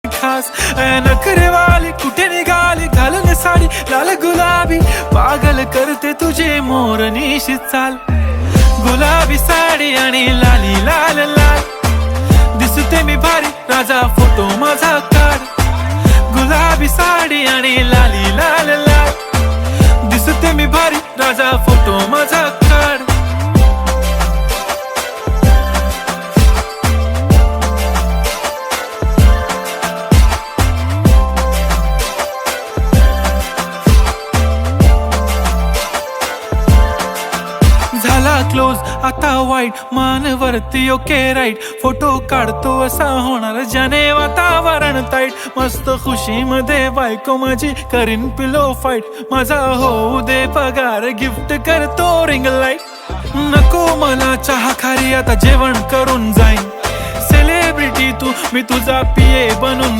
खास नखरेवाली कुठे निघाली घालून साडी लाल गुलाबी पागल करते तुझे मोरनीशी चाल गुलाबी साडी आणि लाली लाल लाल दिसते मी भारी राजा फोटो माझा काढ गुलाबी साडी आणि लाली लाल लाल दिसते मी भारी राजा फोटो माझा काढ झाला क्लोज आता वाईट मानवरती ओके राईट फोटो काढतो असा होणार ज्याने वातावरण ताईट मस्त खुशी मध्ये बायको माझी करीन पिलो फाईट माझा होऊ दे पगार गिफ्ट करतो रिंग लाईट नको मला चहा खारी आता जेवण करून जाईन सेलिब्रिटी तू मी तुझा पिये बनून